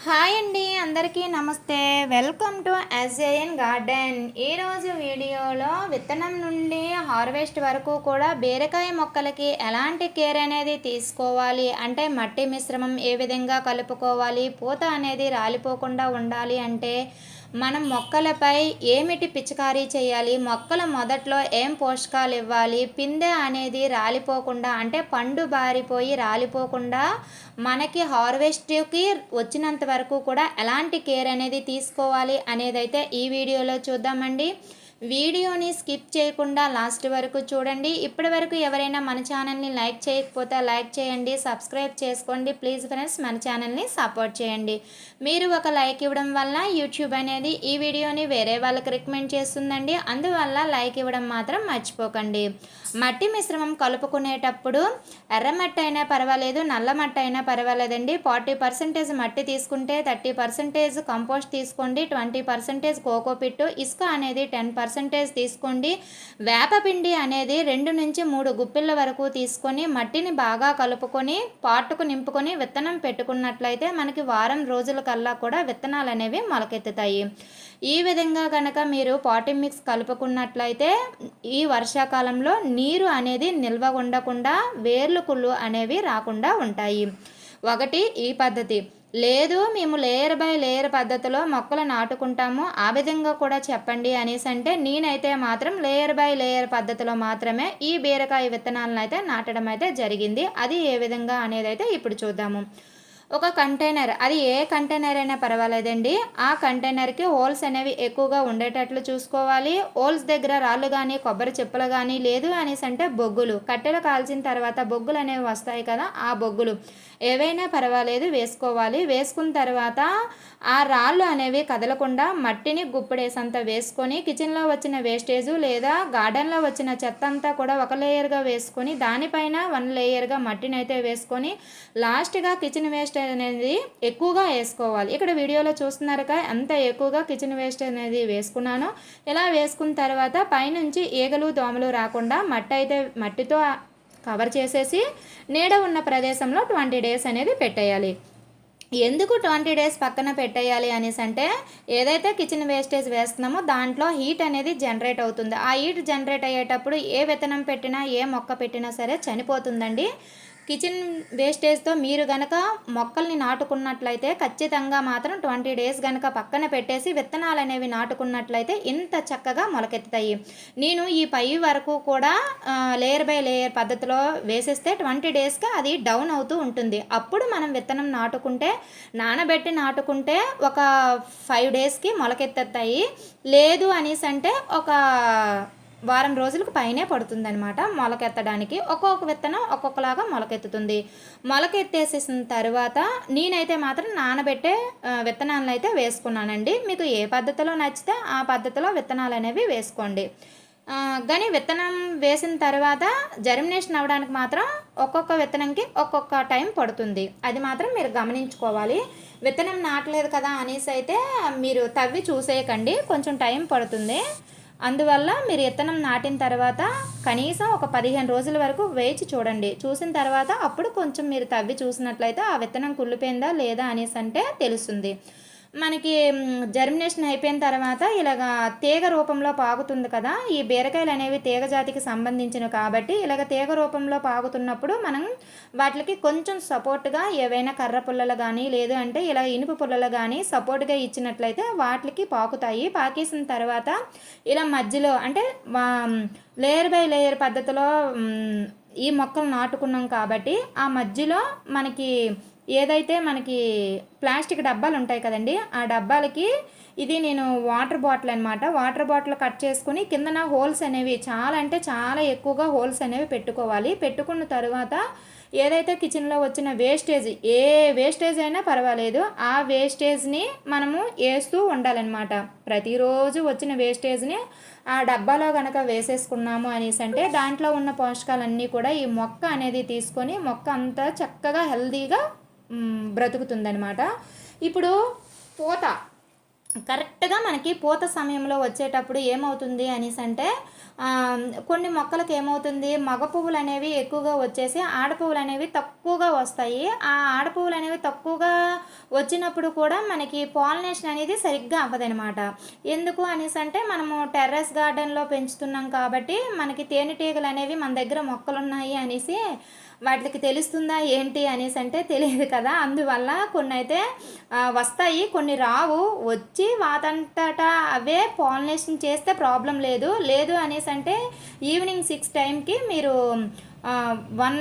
Hi అండి, అందరికీ నమస్తే. Welcome to SJN garden. ఈరోజు వీడియోలో విత్తనం నుండి హార్వెస్ట్ వరకు కూడా బీరకాయ మొక్కలకి ఎలాంటి కేర్ అనేది తీసుకోవాలి, అంటే మట్టి మిశ్రమం ఏ విధంగా కలుపుకోవాలి, పూత అనేది రాలిపోకుండా ఉండాలి అంటే మనం మొక్కలపై ఏమిటి పిచికారీ చేయాలి, మొక్కల మొదట్లో ఏం పోషకాలు ఇవ్వాలి, పిందె అనేది రాలిపోకుండా అంటే పండు బారిపోయి రాలిపోకుండా మనకి హార్వెస్ట్కి వచ్చినంత వరకు కూడా ఎలాంటి కేర్ అనేది తీసుకోవాలి అనేదైతే ఈ వీడియోలో చూద్దామండి. వీడియోని స్కిప్ చేయకుండా లాస్ట్ వరకు చూడండి. ఇప్పటి వరకు ఎవరైనా మన ఛానల్ని లైక్ చేయకపోతే లైక్ చేయండి, సబ్స్క్రైబ్ చేసుకోండి. ప్లీజ్ ఫ్రెండ్స్, మన ఛానల్ని సపోర్ట్ చేయండి. మీరు ఒక లైక్ ఇవ్వడం వల్ల యూట్యూబ్ అనేది ఈ వీడియోని వేరే వాళ్ళకి రికమెండ్ చేస్తుందండి. అందువల్ల లైక్ ఇవ్వడం మాత్రం మర్చిపోకండి. మట్టి మిశ్రమం కలుపుకునేటప్పుడు ఎర్రమట్టి అయినా పర్వాలేదు, నల్ల మట్టి అయినా పర్వాలేదండి. 40% మట్టి తీసుకుంటే 30% కంపోస్ట్ తీసుకోండి, 20% కోకోపిట్టు, ఇసుక అనేది 10% తీసుకోండి. వేపపిండి అనేది 2 నుంచి 3 గుప్పిళ్ళ వరకు తీసుకొని మట్టిని బాగా కలుపుకొని పాటుకు నింపుకొని విత్తనం పెట్టుకున్నట్లయితే మనకి వారం రోజుల కల్లా కూడా విత్తనాలు అనేవి మొలకెత్తుతాయి. ఈ విధంగా కనుక మీరు పాటింగ్ మిక్స్ కలుపుకున్నట్లయితే ఈ వర్షాకాలంలో నీరు అనేది నిల్వ ఉండకుండా వేర్లు కుళ్ళు అనేవి రాకుండా ఉంటాయి. ఒకటి ఈ పద్ధతి. లేదు మేము లేయర్ బై లేయర్ పద్ధతిలో మొక్కలు నాటుకుంటాము, ఆ విధంగా కూడా చెప్పండి అనేసి అంటే నేనైతే మాత్రం లేయర్ బై లేయర్ పద్ధతిలో మాత్రమే ఈ బీరకాయ విత్తనాలను అయితే నాటడం అయితే జరిగింది. అది ఏ విధంగా అనేది అయితే ఇప్పుడు చూద్దాము. ఒక కంటైనర్, అది ఏ కంటైనర్ అయినా పర్వాలేదండి, ఆ కంటైనర్కి హోల్స్ అనేవి ఎక్కువగా ఉండేటట్లు చూసుకోవాలి. హోల్స్ దగ్గర రాళ్ళు కానీ కొబ్బరి చెప్పులు కానీ, లేదు అనేసి అంటే బొగ్గులు, కట్టెలు కాల్చిన తర్వాత బొగ్గులు అనేవి వస్తాయి కదా, ఆ బొగ్గులు ఏవైనా పర్వాలేదు వేసుకోవాలి. వేసుకున్న తర్వాత ఆ రాళ్ళు అనేవి కదలకుండా మట్టిని గుప్పెడేసంత వేసుకొని కిచెన్లో వచ్చిన వేస్టేజు లేదా గార్డెన్లో వచ్చిన చెత్త అంతా కూడా ఒక లేయర్గా వేసుకొని దానిపైన 1 లేయర్గా మట్టిని అయితే వేసుకొని లాస్ట్గా కిచెన్ వేస్ట్ అనేది ఎక్కువగా వేసుకోవాలి. ఇక్కడ వీడియోలో చూస్తున్నారుగా ఎంత ఎక్కువగా కిచెన్ వేస్ట్ అనేది వేసుకున్నాను. ఇలా వేసుకున్న తర్వాత పైనుంచి ఈగలు దోమలు రాకుండా మట్టితో కవర్ చేసేసి నీడ ఉన్న ప్రదేశంలో 20 డేస్ అనేది పెట్టేయాలి. ఎందుకు 20 డేస్ పక్కన పెట్టేయాలి అనేసి అంటే ఏదైతే కిచెన్ వేస్టేజ్ వేస్తున్నామో దాంట్లో హీట్ అనేది జనరేట్ అవుతుంది. ఆ హీట్ జనరేట్ అయ్యేటప్పుడు ఏ విత్తనం పెట్టినా ఏ మొక్క పెట్టినా సరే చనిపోతుందండి. కిచెన్ వేస్టేజ్తో మీరు గనక మొక్కల్ని నాటుకున్నట్లయితే ఖచ్చితంగా మాత్రం 20 డేస్ గనక పక్కన పెట్టేసి విత్తనాలు అనేవి నాటుకున్నట్లయితే ఇంత చక్కగా మొలకెత్తుతాయి. నేను ఈ పై వరకు కూడా లేయర్ బై లేయర్ పద్ధతిలో వేసేస్తే 20 డేస్కి అది డౌన్ అవుతూ ఉంటుంది. అప్పుడు మనం విత్తనం నానబెట్టి నాటుకుంటే ఒక 5 డేస్కి మొలకెత్తుతాయి. లేదు అనేసి అంటే ఒక వారం రోజులకు పైనే పడుతుందనమాట మొలకెత్తడానికి. ఒక్కొక్క విత్తనం ఒక్కొక్కలాగా మొలకెత్తుతుంది. మొలకెత్తేసేసిన తర్వాత నేనైతే మాత్రం నానబెట్టే విత్తనాలను అయితే వేసుకున్నానండి. మీకు ఏ పద్ధతిలో నచ్చితే ఆ పద్ధతిలో విత్తనాలు అనేవి వేసుకోండి. కానీ విత్తనం వేసిన తర్వాత జర్మినేషన్ అవ్వడానికి మాత్రం ఒక్కొక్క విత్తనంకి ఒక్కొక్క టైం పడుతుంది. అది మాత్రం మీరు గమనించుకోవాలి. విత్తనం నాటలేదు కదా అనేసి అయితే మీరు తవ్వి చూసేయకండి, కొంచెం టైం పడుతుంది. అందువల్ల మీరు విత్తనం నాటిన తర్వాత కనీసం ఒక 15 రోజుల వరకు వేచి చూడండి. చూసిన తర్వాత అప్పుడు కొంచెం మీరు తవ్వి చూసినట్లయితే ఆ విత్తనం కుళ్ళిపోయిందా లేదా అనేసి అంటే తెలుస్తుంది. మనకి జర్మినేషన్ అయిపోయిన తర్వాత ఇలాగ తీగ రూపంలో పాకుతుంది కదా, ఈ బీరకాయలు అనేవి తీగ జాతికి సంబంధించినవి కాబట్టి ఇలాగ తీగ రూపంలో పాకుతున్నప్పుడు మనం వాటికి కొంచెం సపోర్ట్గా ఏవైనా కర్ర పుల్లలు కానీ లేదు అంటే ఇలా ఇనుప పుల్లలు కానీ సపోర్ట్గా ఇచ్చినట్లయితే వాటికి పాకుతాయి. పాకేసిన తర్వాత ఇలా మధ్యలో అంటే లేయర్ బై లేయర్ పద్ధతిలో ఈ మొక్కలు నాటుకున్నాం కాబట్టి ఆ మధ్యలో మనకి ఏదైతే మనకి ప్లాస్టిక్ డబ్బాలు ఉంటాయి కదండి, ఆ డబ్బాలకి ఇది నేను వాటర్ బాటిల్ అనమాట, వాటర్ బాటిల్ కట్ చేసుకుని కిందన హోల్స్ అనేవి చాలా అంటే చాలా ఎక్కువగా హోల్స్ అనేవి పెట్టుకోవాలి. పెట్టుకున్న తర్వాత ఏదైతే కిచెన్లో వచ్చిన వేస్టేజ్ ఏ వేస్టేజ్ అయినా పర్వాలేదు ఆ వేస్టేజ్ని మనము వేస్తూ ఉండాలన్నమాట. ప్రతిరోజు వచ్చిన వేస్టేజ్ని ఆ డబ్బాలో కనుక వేసేసుకున్నాము అనేసి అంటే దాంట్లో ఉన్న పోషకాలన్నీ కూడా ఈ మొక్క అనేది తీసుకొని మొక్క అంతా చక్కగా హెల్దీగా బ్రతుకుతుందనమాట. ఇప్పుడు పూత కరెక్ట్గా మనకి పూత సమయంలో వచ్చేటప్పుడు ఏమవుతుంది అనేసి అంటే కొన్ని మొక్కలకు ఏమవుతుంది, మగ పువ్వులు అనేవి ఎక్కువగా వచ్చేసి ఆడ పువ్వులు అనేవి తక్కువగా వస్తాయి. ఆ ఆడ పువ్వులు అనేవి తక్కువగా వచ్చినప్పుడు కూడా మనకి పాలినేషన్ అనేది సరిగ్గా అవ్వదనమాట. ఎందుకు అనేసి అంటే మనము టెర్రస్ గార్డెన్లో పెంచుతున్నాం కాబట్టి మనకి తేనెటీగలు అనేవి మన దగ్గర మొక్కలు ఉన్నాయి అనేసి వాటికి తెలుస్తుందా ఏంటి అనేసి అంటే తెలియదు కదా. అందువల్ల కొన్ని అయితే వస్తాయి, కొన్ని రావు. వచ్చి వాటంతటా అవే పాలినేషన్ చేస్తే ప్రాబ్లం లేదు. లేదు అనేసి అంటే ఈవినింగ్ 6 టైంకి మీరు 1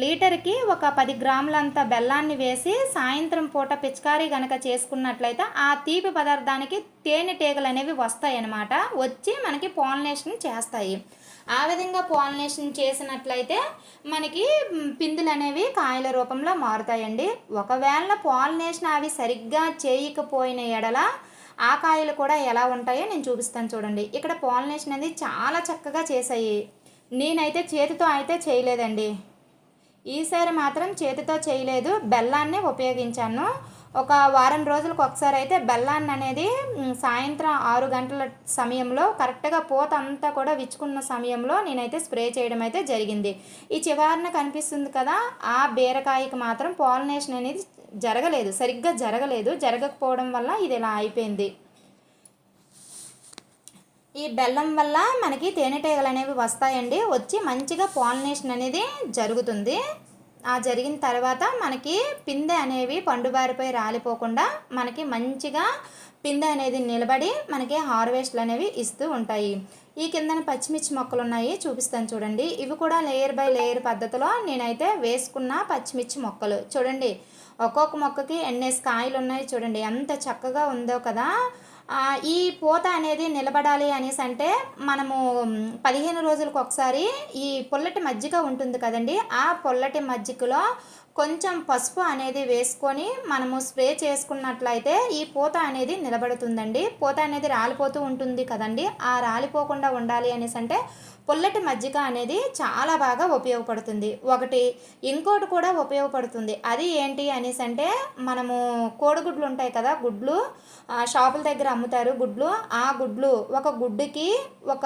లీటర్కి ఒక 10 గ్రాములంత బెల్లాన్ని వేసి సాయంత్రం పూట పిచికారీ కనుక చేసుకున్నట్లయితే ఆ తీపి పదార్థానికి తేనెటీగలు అనేవి వస్తాయి అన్నమాట. వచ్చి మనకి పాలినేషన్ చేస్తాయి. ఆ విధంగా పాలినేషన్ చేసినట్లయితే మనకి పిందులు అనేవి కాయల రూపంలో మారుతాయండి. ఒకవేళ పాలినేషన్ అవి సరిగ్గా చేయకపోయిన ఎడల ఆ కాయలు కూడా ఎలా ఉంటాయో నేను చూపిస్తాను చూడండి. ఇక్కడ పాలినేషన్ అనేది చాలా చక్కగా చేశాయి. నేనైతే చేతితో అయితే చేయలేదండి. ఈసారి మాత్రం చేతితో చేయలేదు, బెల్లాన్నే ఉపయోగించాను. ఒక వారం రోజులకు ఒకసారి అయితే బెల్లాన్ని అనేది సాయంత్రం 6 గంటల సమయంలో కరెక్ట్గా పూత అంతా కూడా విచ్చుకున్న సమయంలో నేనైతే స్ప్రే చేయడం అయితే జరిగింది. ఈ చివరన కనిపిస్తుంది కదా, ఆ బీరకాయకి మాత్రం పాలినేషన్ అనేది సరిగ్గా జరగకపోవడం వల్ల ఇది ఇలా అయిపోయింది. ఈ బెల్లం వల్ల మనకి తేనెటీగలు అనేవి వస్తాయండి. వచ్చి మంచిగా పాలినేషన్ అనేది జరుగుతుంది. జరిగిన తర్వాత మనకి పిందె అనేవి పండుబారిపై రాలిపోకుండా మనకి మంచిగా పిందె అనేది నిలబడి మనకి హార్వెస్ట్లు అనేవి ఇస్తూ ఉంటాయి. ఈ కిందన పచ్చిమిర్చి మొక్కలు ఉన్నాయి, చూపిస్తాను చూడండి. ఇవి కూడా లేయర్ బై లేయర్ పద్ధతిలో నేనైతే వేసుకున్న పచ్చిమిర్చి మొక్కలు చూడండి. ఒక్కొక్క మొక్కకి ఎన్నేసి కాయలు ఉన్నాయి చూడండి, ఎంత చక్కగా ఉందో కదా. ఈ పూత అనేది నిలబడాలి అనేసి అంటే మనము 15 రోజులకు ఒకసారి ఈ పుల్లటి మజ్జిగ ఉంటుంది కదండి, ఆ పుల్లటి మజ్జిగలో కొంచెం పసుపు అనేది వేసుకొని మనము స్ప్రే చేసుకున్నట్లయితే ఈ పూత అనేది నిలబడుతుందండి. పూత అనేది రాలిపోతూ ఉంటుంది కదండి, ఆ రాలిపోకుండా ఉండాలి అనేసి అంటే పుల్లటి మజ్జిగ అనేది చాలా బాగా ఉపయోగపడుతుంది. ఇంకోటి కూడా ఉపయోగపడుతుంది. అది ఏంటి అనేసి అంటే మనము కోడిగుడ్లు ఉంటాయి కదా, గుడ్లు షాపుల దగ్గర అమ్ముతారు గుడ్లు. ఆ గుడ్లు ఒక గుడ్డుకి ఒక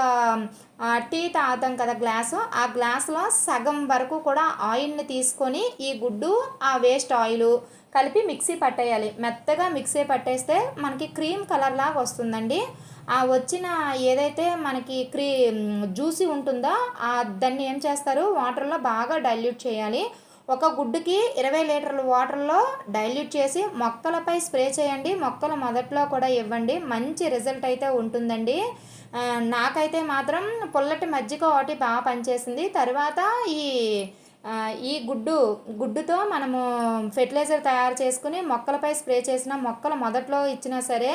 టీ తాగుతాం కదా గ్లాసు, ఆ గ్లాసులో సగం వరకు కూడా ఆయిల్ని తీసుకొని ఈ గుడ్డు ఆ వేస్ట్ ఆయిల్ కలిపి మిక్సీ పట్టేయాలి. మెత్తగా మిక్సీ పట్టేస్తే మనకి క్రీమ్ కలర్ లాగా వస్తుందండి. ఆ వచ్చిన ఏదైతే మనకి జ్యూసీ ఉంటుందో దాన్ని ఏం చేస్తారు, వాటర్లో బాగా డైల్యూట్ చేయాలి. ఒక గుడ్డుకి 20 లీటర్ల వాటర్లో డైల్యూట్ చేసి మొక్కలపై స్ప్రే చేయండి. మొక్కల మొదట్లో కూడా ఇవ్వండి, మంచి రిజల్ట్ అయితే ఉంటుందండి. నాకైతే మాత్రం పుల్లటి మజ్జిగ ఒకటి బాగా పనిచేసింది. తర్వాత ఈ గుడ్డుతో మనము ఫెర్టిలైజర్ తయారు చేసుకుని మొక్కలపై స్ప్రే చేసిన, మొక్కల మొదట్లో ఇచ్చినా సరే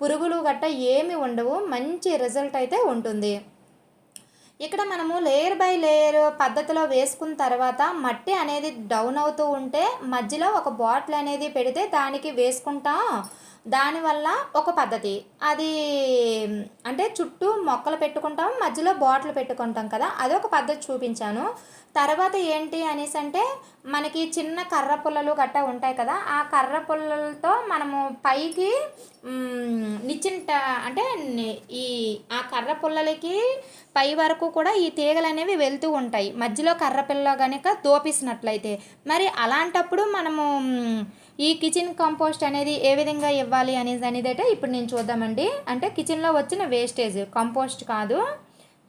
పురుగులు గట్ట ఏమి ఉండవు, మంచి రిజల్ట్ అయితే ఉంటుంది. ఇక్కడ మనము లేయర్ బై లేయర్ పద్ధతిలో వేసుకున్న తర్వాత మట్టి అనేది డౌన్ అవుతూ ఉంటే మధ్యలో ఒక బాటిల్ అనేది పెడితే దానికి వేసుకుంటాం. దానివల్ల ఒక పద్ధతి అది, అంటే చుట్టూ మొక్కలు పెట్టుకుంటాం, మధ్యలో బాటిల్ పెట్టుకుంటాం కదా, అదొక పద్ధతి చూపించాను. తర్వాత ఏంటి అనేసి అంటే మనకి చిన్న కర్ర పుల్లలు గట్ట ఉంటాయి కదా, ఆ కర్ర పుల్లలతో మనము పైకి అంటే ఆ కర్ర పుల్లలకి పై వరకు కూడా ఈ తీగలు అనేవి వెళ్తూ ఉంటాయి. మధ్యలో కర్ర పిల్ల కనుక దోపిసినట్లయితే మరి అలాంటప్పుడు మనము ఈ కిచెన్ కంపోస్ట్ అనేది ఏ విధంగా ఇవ్వాలి అనేది ఇప్పుడు నేను చూద్దామండి. అంటే కిచెన్లో వచ్చిన వేస్టేజ్, కంపోస్ట్ కాదు,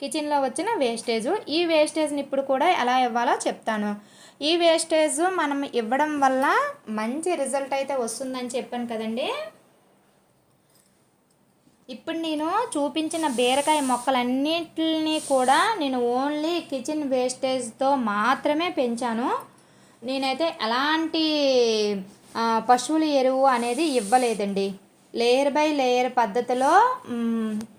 కిచెన్లో వచ్చిన వేస్టేజ్. ఈ వేస్టేజ్ని ఇప్పుడు కూడా ఎలా ఇవ్వాలో చెప్తాను. ఈ వేస్టేజ్ మనం ఇవ్వడం వల్ల మంచి రిజల్ట్ అయితే వస్తుందని చెప్పాను కదండి. ఇప్పుడు నేను చూపించిన బీరకాయ మొక్కలన్నిటిని కూడా నేను ఓన్లీ కిచెన్ వేస్టేజ్తో మాత్రమే పెంచాను. నేనైతే ఎలాంటి పశువుల ఎరువు అనేది ఇవ్వలేదండి. లేయర్ బై లేయర్ పద్ధతిలో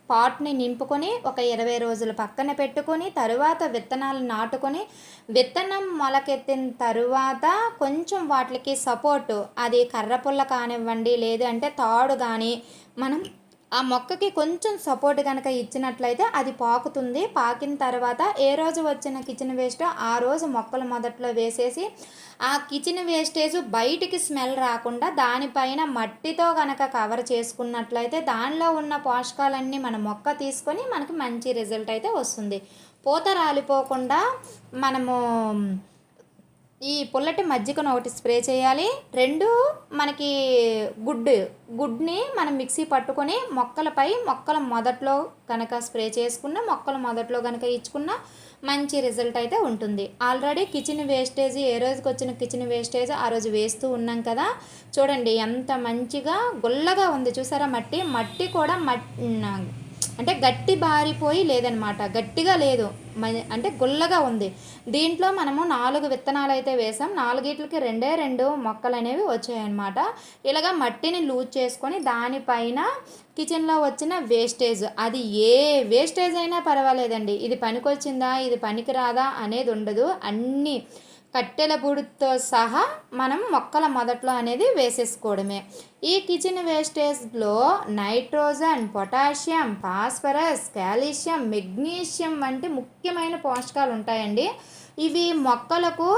పాట్ని నింపుకొని ఒక 20 రోజులు పక్కన పెట్టుకొని తరువాత విత్తనాలు నాటుకొని విత్తనం మొలకెత్తిన తరువాత కొంచెం వాటికి సపోర్టు, అది కర్రపుల్ల కానివ్వండి, లేదు అంటే తాడు కానీ మనం ఆ మొక్కకి కొంచెం సపోర్ట్ కనుక ఇచ్చినట్లయితే అది పాకుతుంది. పాకిన తర్వాత ఏ రోజు వచ్చిన కిచెన్ వేస్ట్ ఆ రోజు మొక్కలు మొదట్లో వేసేసి ఆ కిచెన్ వేస్టేజ్ బయటికి స్మెల్ రాకుండా దానిపైన మట్టితో కనుక కవర్ చేసుకున్నట్లయితే దానిలో ఉన్న పోషకాలన్నీ మన మొక్క తీసుకొని మనకి మంచి రిజల్ట్ అయితే వస్తుంది. పూత రాలిపోకుండా మనము ఈ పుల్లటి మజ్జిగను ఒకటి స్ప్రే చేయాలి. 2 మనకి గుడ్ని మనం మిక్సీ పట్టుకొని మొక్కల మొదట్లో కనుక స్ప్రే చేసుకున్న మొక్కల మొదట్లో కనుక ఇచ్చుకున్న మంచి రిజల్ట్ అయితే ఉంటుంది. ఆల్రెడీ కిచెన్ వేస్టేజ్ ఏ రోజుకి వచ్చిన కిచెన్ వేస్టేజ్ ఆ రోజు వేస్తూ ఉన్నాం కదా. చూడండి ఎంత మంచిగా గుల్లగా ఉంది చూసారా. మట్టి కూడా అంటే గట్టి బారిపోయి లేదనమాట, గట్టిగా లేదు, అంటే గుల్లగా ఉంది. దీంట్లో మనము 4 విత్తనాలు అయితే వేసాం. 4గిట్లకి 2 మొక్కలు అనేవి వచ్చాయన్నమాట. ఇలాగ మట్టిని లూజ్ చేసుకొని దానిపైన కిచెన్లో వచ్చిన వేస్టేజ్, అది ఏ వేస్టేజ్ అయినా పర్వాలేదండి, ఇది పనికొచ్చిందా ఇది పనికి రాదా అనేది ఉండదు. అన్నీ కట్టెల పొడితో సహా మనం మొక్కల మొదట్లో అనేది వేసేసుకోవడమే. ఈ కిచెన్ వేస్టేజ్లో nitrogen, potassium, phosphorus, calcium, magnesium వంటి ముఖ్యమైన పోషకాలు ఉంటాయండి. ఇవి మొక్కలకు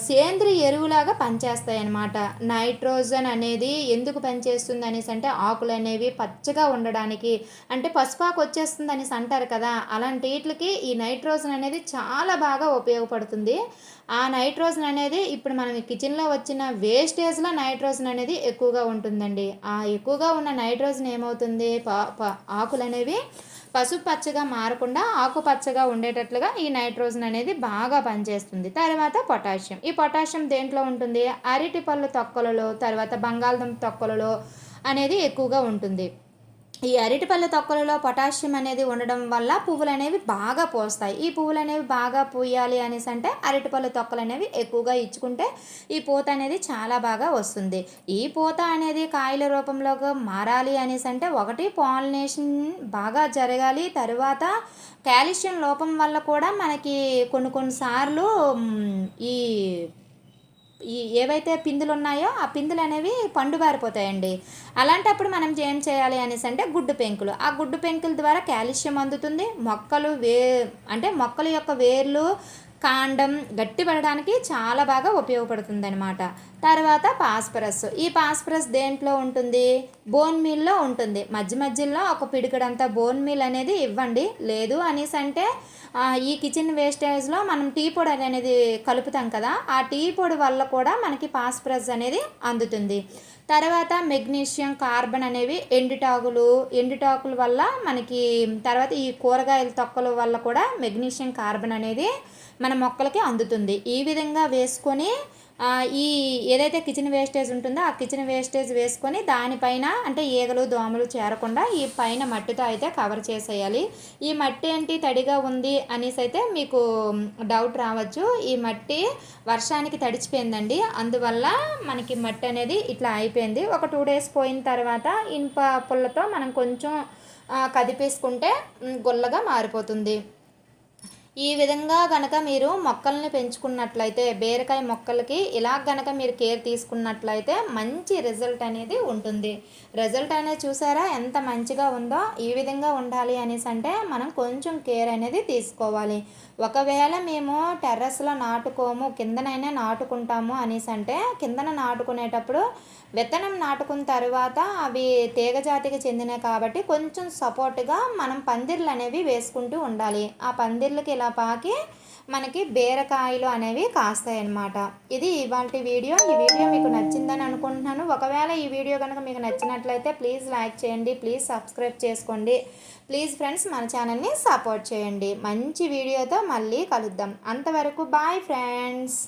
సేంద్రియ ఎరువులాగా పనిచేస్తాయి అన్నమాట. నైట్రోజన్ అనేది ఎందుకు పనిచేస్తుంది అనేసి అంటే ఆకులు అనేవి పచ్చగా ఉండడానికి, అంటే పసుపాకు వచ్చేస్తుంది అనేసి అంటారు కదా, అలాంటి వీటికి ఈ నైట్రోజన్ అనేది చాలా బాగా ఉపయోగపడుతుంది. ఆ నైట్రోజన్ అనేది ఇప్పుడు మనం కిచెన్లో వచ్చిన వేస్టేజ్లో నైట్రోజన్ అనేది ఎక్కువగా ఉంటుందండి. ఆ ఎక్కువగా ఉన్న నైట్రోజన్ ఏమవుతుంది, ఆకులు అనేవి పసుపు పచ్చగా మారకుండా ఆకుపచ్చగా ఉండేటట్లుగా ఈ నైట్రోజన్ అనేది బాగా పనిచేస్తుంది. తర్వాత పొటాషియం, ఈ పొటాషియం దేంట్లో ఉంటుంది, అరటిపళ్ళు తొక్కలలో, తర్వాత బంగాళదుంప తొక్కలలో అనేది ఎక్కువగా ఉంటుంది. ఈ అరటిపళ్ళ తొక్కలలో పొటాషియం అనేది ఉండడం వల్ల పువ్వులు అనేవి బాగా పూస్తాయి. ఈ పువ్వులు అనేవి బాగా పూయాలి అనేసి అంటే అరటిపళ్ళ తొక్కలు అనేవి ఎక్కువగా ఇచ్చుకుంటే ఈ పూత అనేది చాలా బాగా వస్తుంది. ఈ పూత అనేది కాయల రూపంలోకి మారాలి అనేసి అంటే ఒకటి పాలినేషన్ బాగా జరగాలి. తర్వాత కాల్షియం లోపం వల్ల కూడా మనకి కొన్నిసార్లు ఈ ఏవైతే పిందులు ఉన్నాయో ఆ పిందులు అనేవి పండుబారిపోతాయండి. అలాంటప్పుడు మనం ఏం చేయాలి అనేసి అంటే గుడ్డు పెంకులు, ఆ గుడ్డు పెంకుల ద్వారా కాల్షియం అందుతుంది. మొక్కల యొక్క వేర్లు కాండం గట్టిపడడానికి చాలా బాగా ఉపయోగపడుతుంది అనమాట. తర్వాత పాస్పరస్, ఈ పాస్పరస్ దేంట్లో ఉంటుంది, బోన్ మీల్లో ఉంటుంది. మధ్యలో ఒక పిడికడంతా బోన్ మీల్ అనేది ఇవ్వండి. లేదు అనేసి అంటే ఈ కిచెన్ వేస్టేజ్లో మనం టీ పొడి అనేది కలుపుతాం కదా, ఆ టీ పొడి వల్ల కూడా మనకి పాస్పరస్ అనేది అందుతుంది. తర్వాత మెగ్నీషియం, కార్బన్ అనేవి ఎండుటాకుల వల్ల మనకి, తర్వాత ఈ కూరగాయల తొక్కల వల్ల కూడా మెగ్నీషియం, కార్బన్ అనేది మన మొక్కలకి అందుతుంది. ఈ విధంగా వేసుకొని ఈ ఏదైతే కిచెన్ వేస్టేజ్ ఉంటుందో ఆ కిచెన్ వేస్టేజ్ వేసుకొని దానిపైన అంటే ఈగలు దోమలు చేరకుండా ఈ పైన మట్టితో అయితే కవర్ చేసేయాలి. ఈ మట్టి ఏంటి తడిగా ఉంది అనేసి అయితే మీకు డౌట్ రావచ్చు. ఈ మట్టి వర్షానికి తడిచిపోయిందండి, అందువల్ల మనకి మట్టి అనేది ఇట్లా అయిపోయింది. ఒక 2 days పోయిన తర్వాత ఇనుప పుల్లతో మనం కొంచెం కదిపేసుకుంటే గుల్లగా మారిపోతుంది. ఈ విధంగా గనక మీరు మొక్కల్ని పెంచుకున్నట్లయితే, బీరకాయ మొక్కలకి ఇలా గనక మీరు కేర్ తీసుకున్నట్లయితే మంచి రిజల్ట్ అనేది ఉంటుంది. రిజల్ట్ అనేది చూసారా ఎంత మంచిగా ఉందో. ఈ విధంగా ఉండాలి అనేసి అంటే మనం కొంచెం కేర్ అనేది తీసుకోవాలి. ఒకవేళ మేము టెర్రస్లో నాటుకోము, కిందనైనా నాటుకుంటాము అనేసి అంటే కిందన నాటుకునేటప్పుడు విత్తనం నాటుకున్న తర్వాత అవి తీగ జాతికి చెందినవి కాబట్టి కొంచెం సపోర్ట్గా మనం పందిర్లు అనేవి వేసుకుంటూ ఉండాలి. ఆ పందిర్లకి ఇలా పాకి మనకి బీరకాయలు అనేవి కాస్తాయి అన్నమాట. ఇది ఇవాల్టి వీడియో. ఈ వీడియో మీకు నచ్చిందని అనుకుంటున్నాను. ఒకవేళ ఈ వీడియో కనుక మీకు నచ్చినట్లయితే ప్లీజ్ లైక్ చేయండి, ప్లీజ్ సబ్స్క్రైబ్ చేసుకోండి. ప్లీజ్ ఫ్రెండ్స్ మన ఛానల్ని సపోర్ట్ చేయండి. మంచి వీడియోతో మళ్ళీ కలుద్దాం. అంతవరకు బాయ్ ఫ్రెండ్స్.